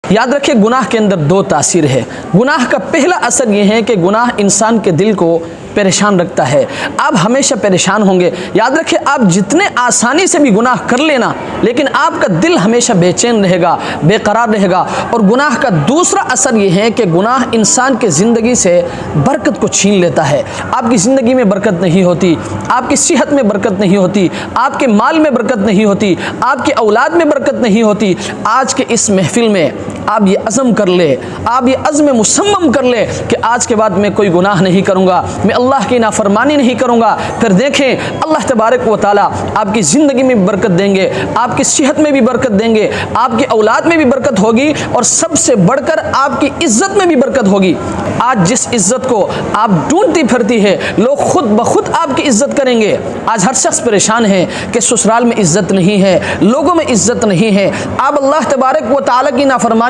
یاد رکھیں گناہ کے اندر دو تاثیر ہے۔ گناہ کا پہلا اثر یہ ہے کہ گناہ انسان کے دل کو پریشان رکھتا ہے، آپ ہمیشہ پریشان ہوں گے۔ یاد رکھیں آپ جتنے آسانی سے بھی گناہ کر لینا، لیکن آپ کا دل ہمیشہ بے چین رہے گا، بے قرار رہے گا۔ اور گناہ کا دوسرا اثر یہ ہے کہ گناہ انسان کے زندگی سے برکت کو چھین لیتا ہے۔ آپ کی زندگی میں برکت نہیں ہوتی، آپ کی صحت میں برکت نہیں ہوتی، آپ کے مال میں برکت نہیں ہوتی، آپ کی اولاد میں برکت نہیں ہوتی۔ آج کے اس محفل میں آپ یہ عزم کر لے، آپ یہ عزم مصمم کر لے کہ آج کے بعد میں کوئی گناہ نہیں کروں گا، میں اللہ کی نافرمانی نہیں کروں گا۔ پھر دیکھیں اللہ تبارک و تعالیٰ آپ کی زندگی میں بھی برکت دیں گے، آپ کی صحت میں بھی برکت دیں گے، آپ کی اولاد میں بھی برکت ہوگی، اور سب سے بڑھ کر آپ کی عزت میں بھی برکت ہوگی۔ آج جس عزت کو آپ ڈھونڈتی پھرتی ہے، لوگ خود بخود آپ کی عزت کریں گے۔ آج ہر شخص پریشان ہے کہ سسرال میں عزت نہیں ہے، لوگوں میں عزت نہیں ہے۔ آپ اللہ تبارک و تعالیٰ کی نافرمانی